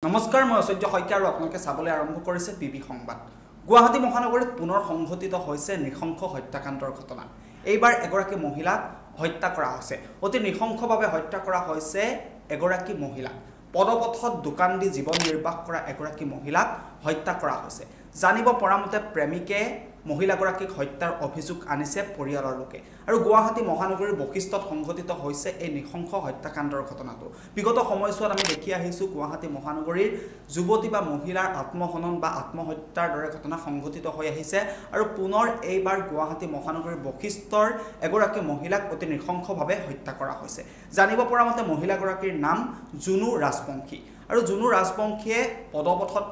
নমস্কাৰ মই অসহ্য শইকীয়া আৰু আপোনালোকে চাবলৈ আৰম্ভ কৰিছে পিবি সংবাদ। গুৱাহাটী মহানগৰীত পুনৰ সংঘটিত হৈছে নৃশংস হত্যাকাণ্ডৰ ঘটনা। এইবাৰ এগৰাকী মহিলাক হত্যা কৰা হৈছে। অতি নৃশংসভাৱে হত্যা কৰা হৈছে এগৰাকী মহিলাক। পদপথত দোকান দি জীৱন নিৰ্বাহ কৰা এগৰাকী মহিলাক হত্যা কৰা হৈছে। জানিব পৰা মতে প্ৰেমিকে মহিলাগৰাকীক হত্যাৰ অভিযোগ আনিছে পৰিয়ালৰ লোকে। আৰু গুৱাহাটী মহানগৰীৰ বশিষ্ঠত সংঘটিত হৈছে এই নৃশংস হত্যাকাণ্ডৰ ঘটনাটো। বিগত সময়ছোৱাত আমি দেখি আহিছোঁ গুৱাহাটী মহানগৰীৰ যুৱতী বা মহিলাৰ আত্মহনন বা আত্মহত্যাৰ দৰে ঘটনা সংঘটিত হৈ আহিছে। আৰু পুনৰ এইবাৰ গুৱাহাটী মহানগৰীৰ বশিষ্ঠৰ এগৰাকী মহিলাক অতি নৃশংসভাৱে হত্যা কৰা হৈছে। জানিব পৰা মতে মহিলাগৰাকীৰ নাম জুনু ৰাজবংশী। আৰু জুনু ৰাজবংশীয়ে পদপথত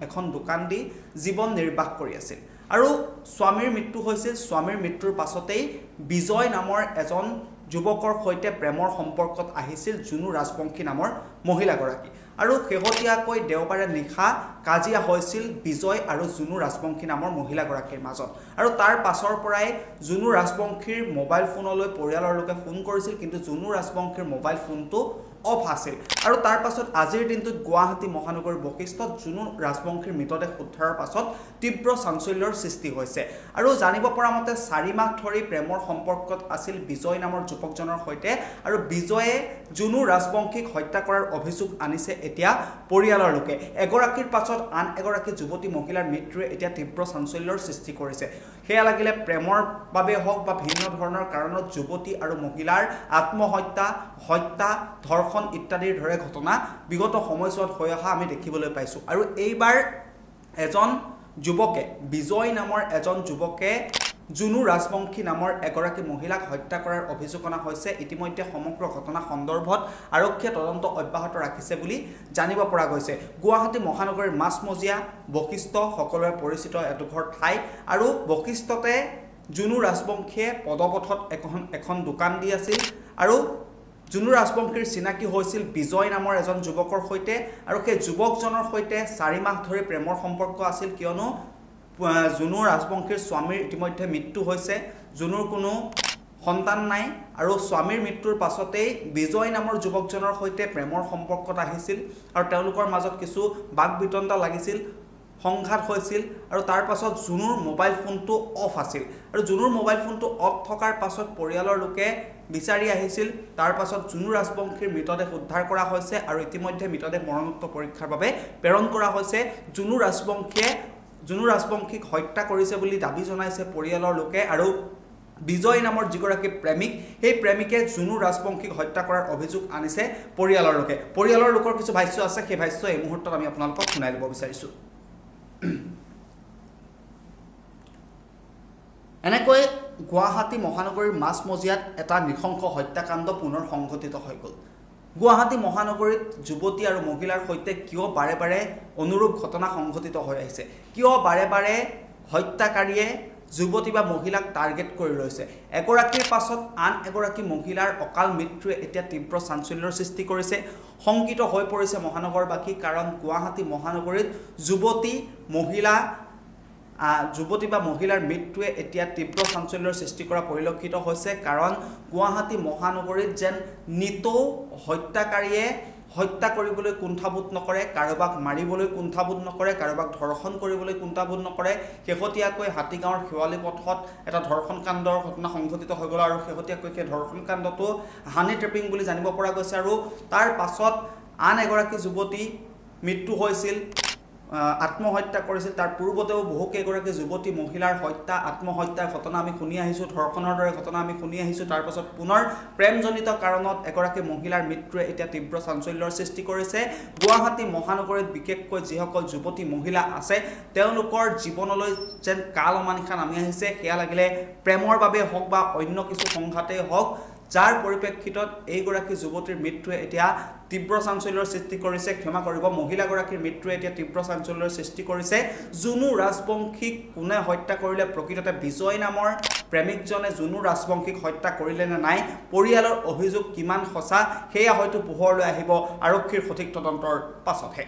এখন দোকান দি জীৱন নিৰ্বাহ কৰি আছিল। আৰু স্বামীৰ মৃত্যু হৈছিল। স্বামীৰ মৃত্যুৰ পাছতেই বিজয় নামৰ এজন যুৱকৰ সৈতে প্ৰেমৰ সম্পৰ্কত আহিছিল জুনু ৰাজবংশী নামৰ মহিলাগৰাকী। আৰু শেহতীয়াকৈ দেওবাৰে নিশা কাজিয়া হৈছিল বিজয় আৰু জুনু ৰাজবংশী নামৰ মহিলাগৰাকীৰ মাজত। আৰু তাৰ পাছৰ পৰাই জুনু ৰাজবংশীৰ মোবাইল ফোনলৈ পৰিয়ালৰ লোকে ফোন কৰিছিল, কিন্তু জুনু ৰাজবংশীৰ মোবাইল ফোনটো অফ আছিল। আৰু তাৰ পাছত আজিৰ দিনটোত গুৱাহাটী মহানগৰীৰ বশিষ্ঠত জুনু ৰাজবংশীৰ মৃতদেহ উদ্ধাৰৰ পাছত তীব্ৰ চাঞ্চল্যৰ সৃষ্টি হৈছে। আৰু জানিব পৰা মতে 4 মাহ ধৰি প্ৰেমৰ সম্পৰ্কত আছিল বিজয় নামৰ যুৱকজনৰ সৈতে। আৰু বিজয়ে জুনু ৰাজবংশীক হত্যা কৰাৰ অভিযোগ আনিছে এতিয়া পৰিয়ালৰ লোকে। এগৰাকীৰ পাছত আন এগৰাকী যুৱতী মহিলাৰ মৃত্যুৱে এতিয়া তীব্ৰ চাঞ্চল্যৰ সৃষ্টি কৰিছে। সেয়া লাগিলে প্ৰেমৰ বাবে হওক বা ভিন্ন ধৰণৰ কাৰণত যুৱতী আৰু মহিলাৰ আত্মহত্যা, হত্যা, ধৰ্ষণ ইত্যাদিৰ দৰে ঘটনা বিগত সময়ছোৱাত হৈ অহা আমি দেখিবলৈ পাইছোঁ। আৰু এইবাৰ এজন যুৱকে, বিজয় নামৰ এজন যুৱকে জুনু ৰাজবংশী নামৰ এগৰাকী মহিলাক হত্যা কৰাৰ অভিযোগ অনা হৈছে। ইতিমধ্যে সমগ্ৰ ঘটনা সন্দৰ্ভত আৰক্ষীয়ে তদন্ত অব্যাহত ৰাখিছে বুলি জানিব পৰা গৈছে। গুৱাহাটী মহানগৰীৰ মাজমজিয়া বশিষ্ঠ সকলোৰে পৰিচিত এডোখৰ ঠাই। আৰু বশিষ্ঠতে জুনু ৰাজবংশীয়ে পদপথত এখন দোকান দি আছিল। আৰু জুনু ৰাজবংশীৰ চিনাকি হৈছিল বিজয় নামৰ এজন যুৱকৰ সৈতে। আৰু সেই যুৱকজনৰ সৈতে 4 মাহ ধৰি প্ৰেমৰ সম্পৰ্ক আছিল, কিয়নো জুনু ৰাজবংশীৰ স্বামীৰ ইতিমধ্যে মৃত্যু হৈছে। জুনুৰ কোনো সন্তান নাই। আৰু স্বামীৰ মৃত্যুৰ পাছতেই বিজয় নামৰ যুৱকজনৰ সৈতে প্ৰেমৰ সম্পৰ্কত আহিছিল। আৰু তেওঁলোকৰ মাজত কিছু বাক বিতণ্ডা লাগিছিল, সংঘাত হৈছিল। আৰু তাৰ পাছত জুনুৰ মোবাইল ফোনটো অফ আছিল। আৰু জুনুৰ মোবাইল ফোনটো অফ থকাৰ পাছত পৰিয়ালৰ লোকে বিচাৰি আহিছিল। তাৰ পাছত জুনু ৰাজবংশীৰ মৃতদেহ উদ্ধাৰ কৰা হৈছে। আৰু ইতিমধ্যে মৃতদেহ মৰণোত্তৰ পৰীক্ষাৰ বাবে প্ৰেৰণ কৰা হৈছে। জুনু ৰাজবংশীক হত্যা কৰিছে বুলি দাবী জনাইছে পৰিয়ালৰ লোকে। আৰু বিজয় নামৰ যিগৰাকী প্ৰেমিক, সেই প্ৰেমিকে জুনু ৰাজবংশীক হত্যা কৰাৰ অভিযোগ আনিছে পৰিয়ালৰ লোকে। পৰিয়ালৰ লোকৰ কিছু ভাষ্য আছে, সেই ভাষ্য এই মুহূৰ্তত আমি আপোনালোকক শুনাই দিব বিচাৰিছোঁ। এনেকৈ গুৱাহাটী মহানগৰীৰ মাজমজিয়াত এটা নৃশংস হত্যাকাণ্ড পুনৰ সংঘটিত হৈ গ'ল। গুৱাহাটী মহানগৰীত যুৱতী আৰু মহিলাৰ সৈতে কিয় বাৰে বাৰে অনুৰূপ ঘটনা সংঘটিত হৈ আহিছে? কিয় বাৰে বাৰে হত্যাকাৰীয়ে যুৱতী বা মহিলাক টাৰ্গেট কৰি ৰৈছে? এগৰাকীৰ পাছত আন এগৰাকী মহিলাৰ অকাল মৃত্যুৱে এতিয়া তীব্ৰ চাঞ্চল্যৰ সৃষ্টি কৰিছে। শংকিত হৈ পৰিছে মহানগৰবাসী, কাৰণ গুৱাহাটী মহানগৰীত যুৱতী বা মহিলাৰ মৃত্যুৱে এতিয়া তীব্ৰ চাঞ্চল্যৰ সৃষ্টি কৰা পৰিলক্ষিত হৈছে। কাৰণ গুৱাহাটী মহানগৰীত যেন নিতৌ হত্যাকাৰীয়ে হত্যা কৰিবলৈ কুণ্ঠাবোধ নকৰে, কাৰোবাক মাৰিবলৈ কুণ্ঠাবোধ নকৰে, কাৰোবাক ধৰ্ষণ কৰিবলৈ কুণ্ঠাবোধ নকৰে। শেহতীয়াকৈ হাতীগাঁৱৰ শেৱালি পথত এটা ধৰ্ষণ কাণ্ডৰ ঘটনা সংঘটিত হৈ গ'ল। আৰু শেহতীয়াকৈ সেই ধৰ্ষণ কাণ্ডটো হানি ট্ৰেপিং বুলি জানিব পৰা গৈছে। আৰু তাৰ পাছত আন এগৰাকী যুৱতী মৃত্যু হৈছিল, আত্মহত্যা কৰিছিল। তাৰ পূৰ্বতেও বহুকেইগৰাকী যুৱতী মহিলাৰ হত্যা, আত্মহত্যাৰ ঘটনা আমি শুনি আহিছোঁ, ধৰ্ষণৰ দৰে ঘটনা আমি শুনি আহিছোঁ। তাৰ পাছত পুনৰ প্ৰেমজনিত কাৰণত এগৰাকী মহিলাৰ মৃত্যুৱে এতিয়া তীব্ৰ চাঞ্চল্যৰ সৃষ্টি কৰিছে। গুৱাহাটী মহানগৰীত বিশেষকৈ যিসকল যুৱতী মহিলা আছে, তেওঁলোকৰ জীৱনলৈ যেন কাল অমানিশা নামি আহিছে। সেয়া লাগিলে প্ৰেমৰ বাবে হওক বা অন্য কিছু সংঘাতেই হওক, যাৰ পৰিপ্ৰেক্ষিতত এইগৰাকী যুৱতীৰ মৃত্যুৱে এতিয়া তীব্ৰ চাঞ্চল্যৰ সৃষ্টি কৰিছে। ক্ষমা কৰিব, মহিলাগৰাকীৰ মৃত্যুৱে এতিয়া তীব্ৰ চাঞ্চল্যৰ সৃষ্টি কৰিছে। জুনু ৰাজবংশীক কোনে হত্যা কৰিলে? প্ৰকৃততে বিজয় নামৰ প্ৰেমিকজনে জুনু ৰাজবংশীক হত্যা কৰিলে নে নাই? পৰিয়ালৰ অভিযোগ কিমান সঁচা, সেয়া হয়তো পোহৰলৈ আহিব আৰক্ষীৰ সঠিক তদন্তৰ পাছতহে।